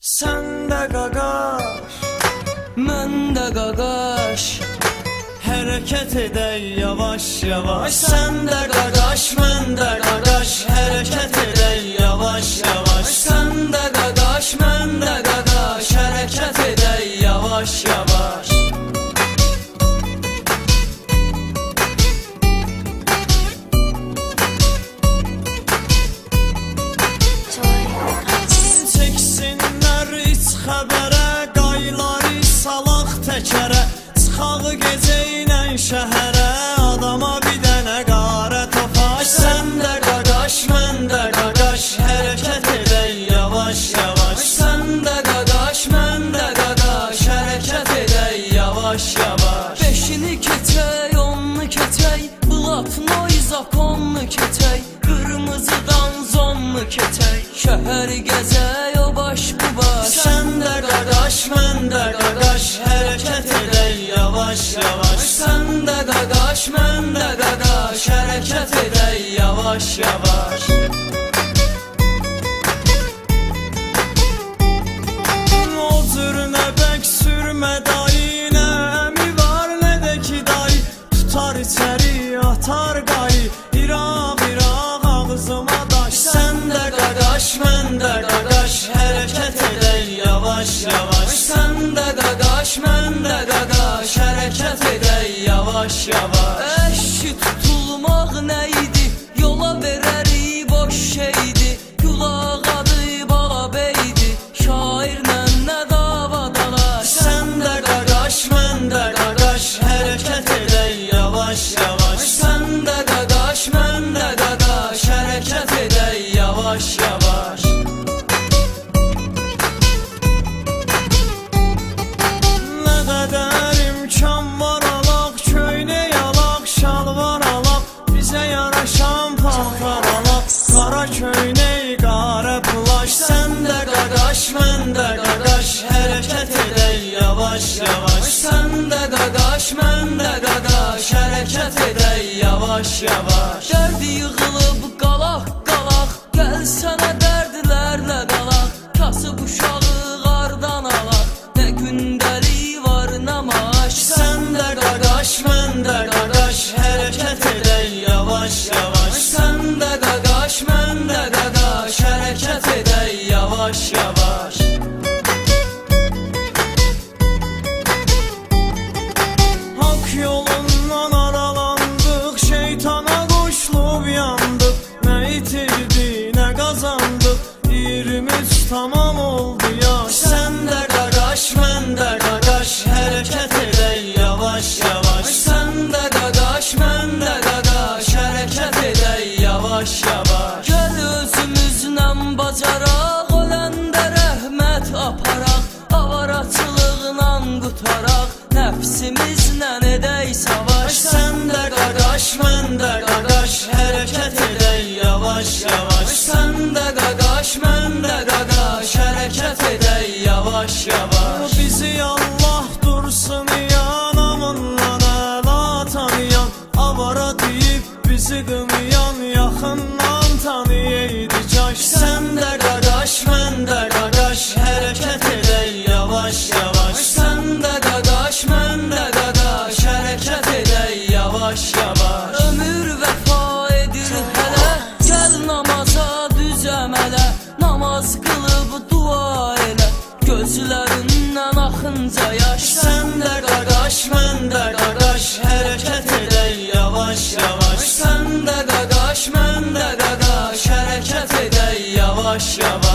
Sen de qaqaş, mən də qaqaş, hərəkət edək yavaş yavaş. Sen de qaqaş, mən də qaqaş, hərəkət edək yavaş yavaş. sən də qaqaş, mən də qaqaş, hərəkət edək yavaş yavaş. Çəksinlər iç xəbərə, qayları salaq təkərə. Çıxağı gecə ilə şəhərə, adama bir dənə qarə topaş. Sen de qaqaş, mən də qaqaş, hərəkət edək yavaş yavaş. Sən də qaqaş, mən də qaqaş, hərəkət edək yavaş yavaş. Beşini keçək, onunu keçək, Blatnoy zakonunu keçək, qırmızıdan zonunu keçək, şəhəri gəzək, o baş bu baş. Sen de qaqaş, mən də qaqaş, hərəkət edək yavaş yavaş. Sən də qaqaş, mən də qaqaş, hərəkət edək yavaş yavaş. O cürünə bək sürmə dayı, nə əmi var nə də ki dayı. Tutar içəri atar qayı, İraq İraq ağzıma daş. Sen de qaqaş, mən də qaqaş, hərəkət edək yavaş yavaş. Sən də qaqaş, mən də qaqaş, hərəkət edək yavaş yavaş. Əşki tutulmaq nə idi? Yola verərik boş şeydi. Qulaq adı bala beydi. Şairlə nə dava dalaş. Sen de qaqaş, mən də qaqaş, hərəkət edək yavaş yavaş. Sən də qaqaş, mən də qaqaş, hərəkət edək yavaş yavaş. Nə qədər imkan var alaq, köynək alaq, şalvar alaq, bizə yaraşan paltar alaq, qara köynək, qara plaş. Sen de qaqaş, mən də qaqaş, hərəkət edək yavaş yavaş. Sən də qaqaş, mən də qaqaş, hərəkət edək yavaş yavaş. Dərd yığılıb qalaq qalaq, gəlsənə dərdlərlə qalaq. Kasıb uşağı qardan alaq, nə gündəlik var nə maaş. Sen de qaqaş, mən də qaqaş, hərəkət edək yavaş yavaş. Sən də qaqaş, mən də qaqaş, hərəkət edək yavaş yavaş. Hak yolundan aralandıq, şeytana qoşulub yandıq. Nə itirdi, nə qazandıq, 23 tamam oldu yaş. Sen de qaqaş, mən də qaqaş, hərəkət edək yavaş yavaş. Sən də qaqaş, mən də qaqaş, hərəkət edək yavaş yavaş. Gəl özümüzlə bacaraq, öləndə rəhmət aparaq, avaraçılıqla qutaraq, nəfsimizlə edək savaş. Sen de qaqaş, mən də qaqaş, hərəkət edək yavaş yavaş. Sən də qaqaş, mən də qaqaş, hərəkət edək yavaş yavaş. Bizi Allah dursun yanamınla əla tanıyan, avara deyib bizi qınayan, yaxından tanıyaydı caş. Sen de qaqaş, mən də qaqaş, hərəkət edək yavaş yavaş. Sən də qaqaş, mən də qaqaş, hərəkət edək yavaş yavaş. Ömür vəfa edir hələ, gəl namaza düz əmələ, namaz qılıb dua elə, gözlərindən axınca yaş. Sen de qaqaş, mən də qaqaş, hərəkət edək yavaş yavaş. Sən də qaqaş, mən də qaqaş, hərəkət edək yavaş yavaş.